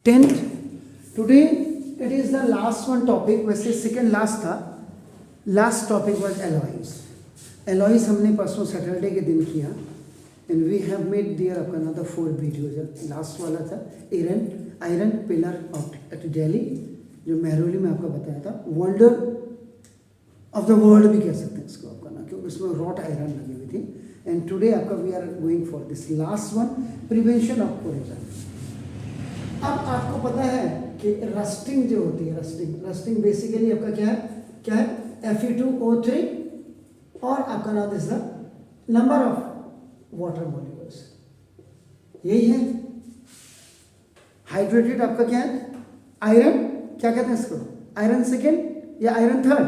10th. Today it is the last one topic, वैसे second last था. Last topic was alloys. Alloys हमने परसों Saturday के दिन किया and we have made there अपना द 4 वीडियोज. लास्ट वाला था आयरन पिलर एट दिल्ली, जो मेहरौली में आपको बताया था. वंडर ऑफ द वर्ल्ड भी कह सकते हैं इसको आपका ना, क्योंकि उसमें रॉट आयरन लगी हुई थी. एंड टुडे आपका we are going for this last one, prevention of corrosion. अब आपको पता है कि रस्टिंग जो होती है, रस्टिंग बेसिकली आपका क्या है Fe2O3 और आपका नाम this the number of water molecules, यही है. हाइड्रेटेड आपका क्या है, आयरन, क्या कहते हैं इसको, आयरन सेकेंड या आयरन थर्ड.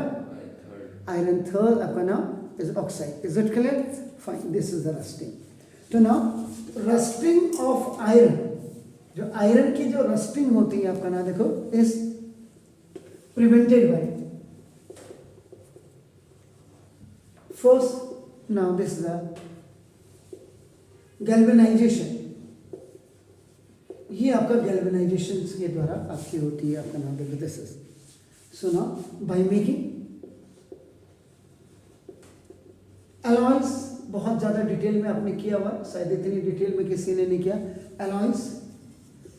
आयरन थर्ड आपका नाम is oxide. Is it clear? Fine, this is the rusting. तो नाउ रस्टिंग ऑफ आयरन, जो आयरन की जो रस्टिंग होती है आपका नाम देखो, is prevented by first, now this is the galvanisation. ये आपका गैल्वेनाइजेशन के द्वारा आपकी होती है आपका नाम देखो. This is so now bye making alloys. बहुत ज़्यादा डिटेल में आपने किया हुआ, शायद इतनी डिटेल में किसी ने नहीं किया. एलॉयज,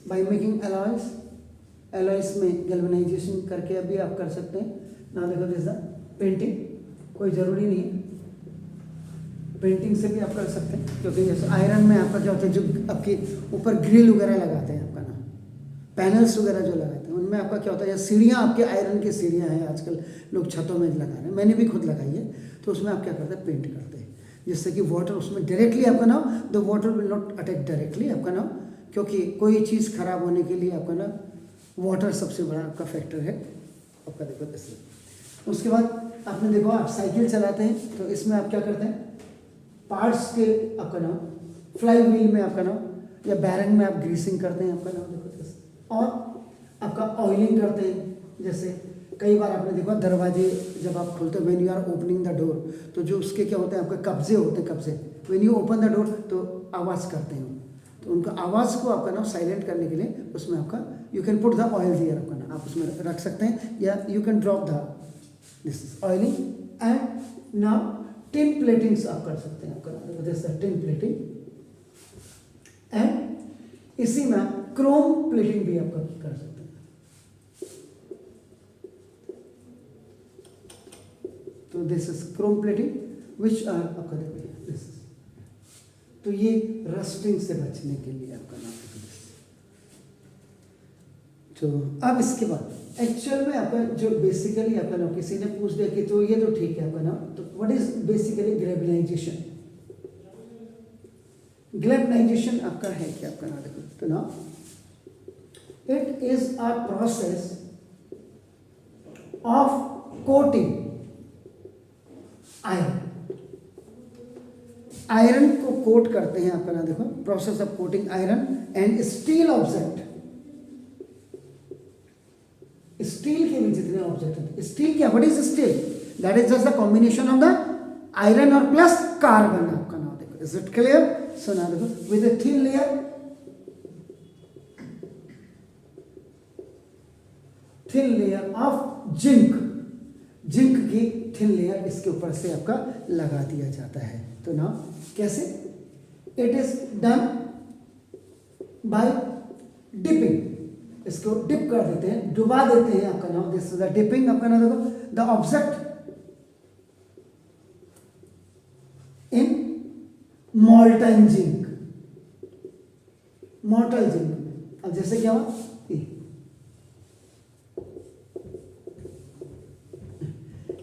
बाय मेकिंग एलॉयज में गैल्वेनाइजेशन करके अभी आप कर सकते हैं ना. देखो दिस द पेंटिंग, कोई ज़रूरी नहीं है, पेंटिंग से भी आप कर सकते हैं, क्योंकि जैसे आयरन में आपका क्या होता है, जो आपके ऊपर ग्रिल वगैरह लगाते हैं आपका ना, पैनल्स वगैरह जो लगाते हैं, उनमें आपका क्या होता है, सीढ़ियाँ आपके आयरन की सीढ़ियाँ हैं, आजकल लोग छतों में लगा रहे हैं, मैंने भी खुद लगाई है. तो उसमें आप क्या करते हैं, पेंट करते हैं, जिससे कि वाटर उसमें डायरेक्टली आपका ना, the water will not attack directly आपका ना, क्योंकि कोई चीज़ खराब होने के लिए आपका ना वाटर सबसे बड़ा आपका फैक्टर है आपका. देखो इससे उसके बाद आपने देखो, आप साइकिल चलाते हैं तो इसमें आप क्या करते हैं, पार्ट्स के आपका नाम फ्लाई व्हील में आपका नाम या बैरिंग में आप ग्रीसिंग करते हैं आपका नाम देखो. और आपका ऑयलिंग करते हैं. जैसे कई बार आपने देखा दरवाजे जब आप खोलते हो, when you are opening the door, तो जो उसके क्या होते हैं आपके कब्जे होते हैं, कब्जे when you open the door तो आवाज़ करते हैं, तो उनका आवाज़ को आपका नाम साइलेंट करने के लिए उसमें आपका you can put the oil here आपका नाम, आप उसमें रख सकते हैं, या you can drop the this is oiling. And now tin platings आप कर सकते हैं आपका नाम, this is tin plating. And इसी में क्रोम प्लेटिंग भी आपका कर सकते हैं. तो this is chrome plating which are आपका दिस. तो ये रस्टिंग से बचने के लिए आपका नाम. तो अब इसके बाद एक्चुअल में आपका जो बेसिकली आपका नाम, किसी ने पूछ दिया कि तो ये तो ठीक है आपका नाम, तो व्हाट इज बेसिकली ग्लेबनाइजेशन. ग्लेबनाइजेशन आपका है क्या आपका नाम देखो. तो ना it is a process of coating iron को कोट करते हैं आपका नाम देखो, process of coating iron and steel object. Steel के भी जितने ऑब्जेक्ट हैं, स्टील क्या, what is steel, that is just the combination of the iron और प्लस कार्बन आपका नाम देखो. Is it clear? So now देखो with a thin layer of zinc की थिन लेयर इसके ऊपर से आपका लगा दिया जाता है. तो ना कैसे, it is done by dipping. इसको डिप कर देते हैं, डुबा देते हैं आपका नाम. दिस इज द डिपिंग आपका नाम देखो. The object in molten zinc, molten zinc. अब जैसे क्या हुआ,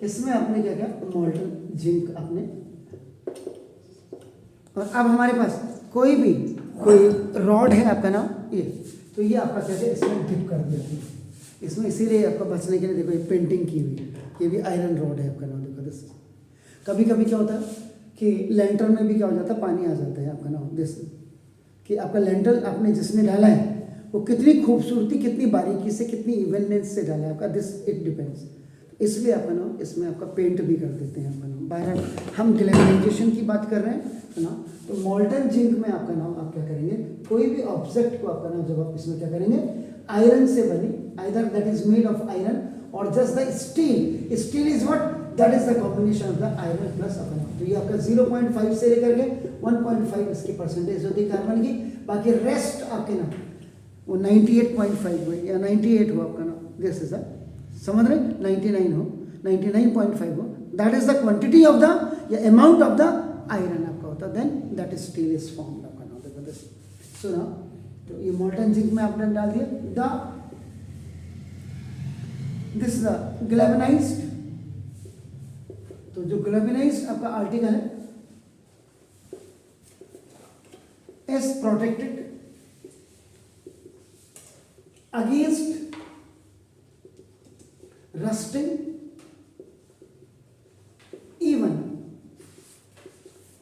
इसमें आपने क्या किया, मोल्टन जिंक आपने. और अब हमारे पास कोई रॉड है आपका नाम ये, तो ये आपका क्या है, इसमें डिप कर दिया इसमें, इसीलिए आपका बचने के लिए देखो ये पेंटिंग की हुई है, ये भी आयरन रॉड है आपका नाम देखो. दिस कभी कभी क्या होता है कि लेंटर में भी क्या हो जाता है, पानी आ जाता है आपका नाम. दिस कि आपका लेंटर आपने जिसने डाला है वो कितनी खूबसूरती, कितनी बारीकी से, कितनी इवननेस से डाला है आपका, दिस इट डिपेंड्स. इसलिए आपका नाम इसमें आपका पेंट भी कर देते हैं आपका नाम. बाहर हम ग्लेबनाइजेशन की बात कर रहे हैं ना, तो मोल्टन जिंक में आपका नाम आप क्या करेंगे, कोई भी ऑब्जेक्ट को आपका नाम जब आप इसमें क्या करेंगे आयरन से बनी, either that is made of iron और just the steel, steel is what, that is the combination of the iron plus अपना। तो ये आपका 0.5 से लेकर के 1.5 इसकी परसेंटेज होती है कार्बन की, बाकी रेस्ट आपके ना वो 98.5 हुए या 98 हो आपका ना, दिस इज समझ रहे, 99 हो, 99.5 हो, that is the quantity of the या अमाउंट ऑफ द आयरन आपका होता, then that is steel is formed आपका ना। देखो दिस, सो ना, तो ये मोल्टन जिंक में आपने डाल दिया, द दिस द ग्लैवेनाइज्ड, तो जो ग्लैवेनाइज्ड आपका आर्टिकल है is protected against rusting even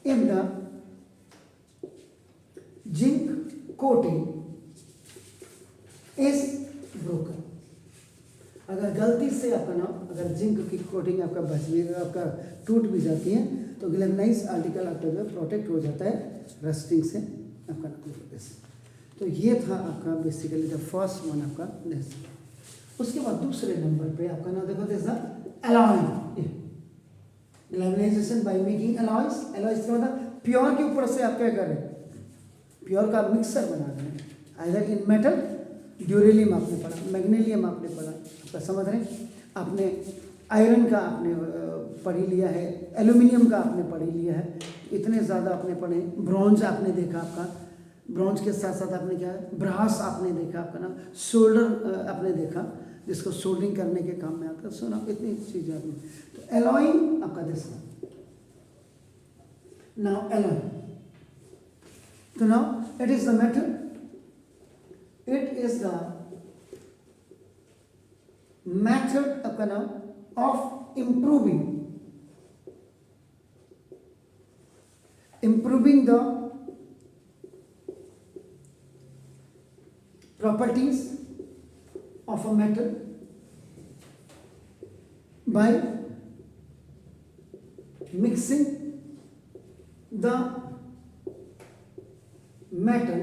if the zinc coating is broken। अगर गलती से आपका ना, अगर जिंक की कोटिंग आपका बच भी, आपका टूट भी जाती है, तो ग्लैवेनाइज्ड आर्टिकल आपका जो प्रोटेक्ट हो जाता है रस्टिंग से आपका ना। तो ये था आपका बेसिकली द फर्स्ट वन आपका दिस। उसके बाद दूसरे नंबर पे आपका ना देखो this alloy, galvanization by making alloys. Alloys क्या होता है, प्योर के ऊपर से आप क्या कर रहे हैं, प्योर का मिक्सर बना रहे हैं, आइदर इन मेटल, ड्यूरेलियम आपने पढ़ा, मैग्नीशियम आपने पढ़ा, आपका समझ रहे हैं, आपने आयरन का आपने पढ़ ही लिया है, एल्यूमिनियम का आपने पढ़ ही लिया है, इतने ज़्यादा आपने पढ़े। ब्रॉन्ज आपने देखा, आपका ब्रॉन्ज के साथ साथ आपने क्या है, ब्रास आपने देखा आपका ना, सोल्डर आपने देखा जिसको सोल्डरिंग करने के काम में आता है। सो ना इतनी चीज़ें आपने, तो एलॉइंग आपका दिस नाउ एलॉय, तो now it is the method, it is the method आपका नाम of improving the properties of a metal by mixing the metal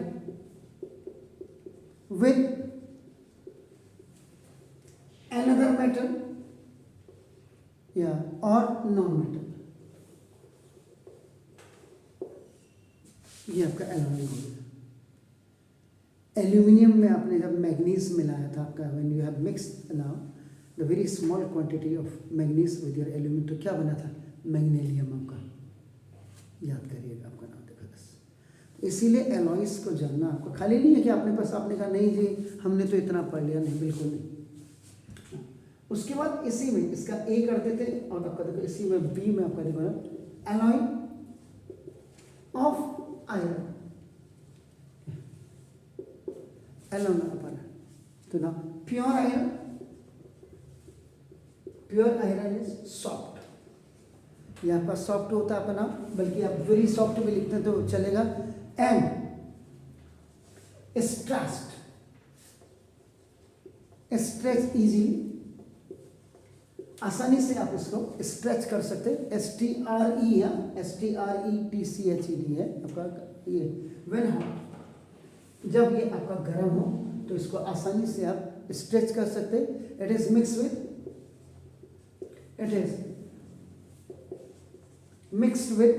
with another metal or non-metal। ये आपका एल्यूमिनियम हो गया। एल्यूमिनियम में आपने जब मैग्नीज मिलाया था आपका, when you have mixed now the very small quantity of manganese with your aluminium, तो क्या बना था, मैग्नीशियम आपका, याद करिएगा आपका नाम देखा बस। इसीलिए एलॉयज को जानना आपको खाली नहीं है कि आपने बस आपने कहा नहीं जी हमने तो इतना पढ़ लिया, नहीं, बिल्कुल नहीं। उसके बाद इसी में इसका ए कर देते और आपका देखो इसी में बी में आपका देखो ना, एलॉय ऑफ आयरन, एलॉय अपन, तो ना pure iron, pure iron is soft, ये आपका सॉफ्ट होता है अपना नाम, बल्कि आप वेरी सॉफ्ट भी लिखते हैं तो चलेगा, एंड स्ट्रेच्ड, स्ट्रेच इजीली, आसानी से आप इसको स्ट्रेच कर सकते हैं, STRE या STRETCHED है आपका ये। व्हेन हॉट, जब ये आपका गर्म हो तो इसको आसानी से आप स्ट्रेच कर सकते हैं। It is mix with, it is mixed with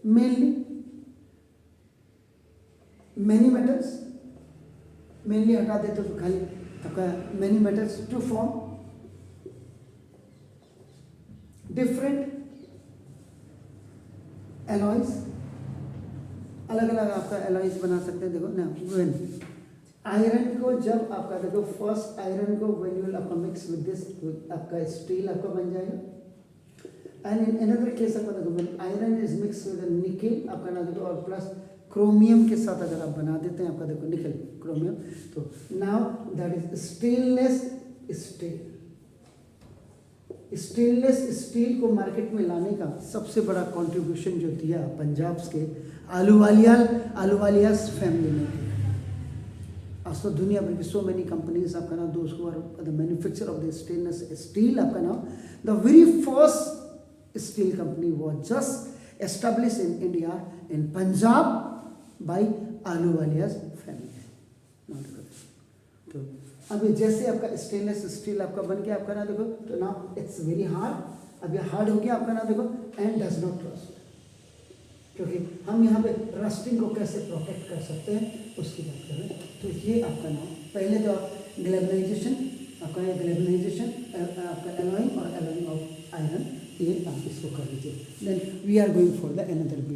mainly many metals, mainly हटा देते तो खाली आपका many metals to form different alloys, अलग अलग आपका एलॉयज बना सकते हैं। देखो ना, व्हेन आयरन को जब आपका देखो फर्स्ट आयरन को व्हेन यू विल आपका मिक्स विद दिस, आपका स्टील आपका बन जाएगा। एंड इन अनदर केस आपका देखो when iron is mix with nickel आपका ना देखो, और प्लस क्रोमियम के साथ अगर आप बना देते हैं आपका देखो निकल क्रोमियम, तो now that is stainless steel. Stainless steel को मार्केट में लाने का सबसे बड़ा कंट्रीब्यूशन जो दिया पंजाब के आलूवालियास फैमिली ने। आज तो दुनिया भर की सो मेनी कंपनीज आपका नाम, दोस्त who are the manufacture of the stainless steel आपका नाम, the very first steel company was just establish in India in Punjab by Ahluwalia's family. तो अभी जैसे आपका स्टेनलेस स्टील आपका बन के आपका ना देखो, तो ना इट्स वेरी हार्ड, अब ये हार्ड हो गया आपका ना देखो, एंड डज नॉट रस्ट, क्योंकि हम यहाँ पे रस्टिंग को कैसे प्रोटेक्ट कर सकते हैं उसकी बात कर रहे हैं। तो ये आपका नाम पहले तो आप ग्लेबलाइजेशन, आपका ये ग्लेबलाइजेशन आपका एलॉइंग और एलॉइंग ऑफ आयरन, ये आप इसको कर लीजिए। Then we are going for the another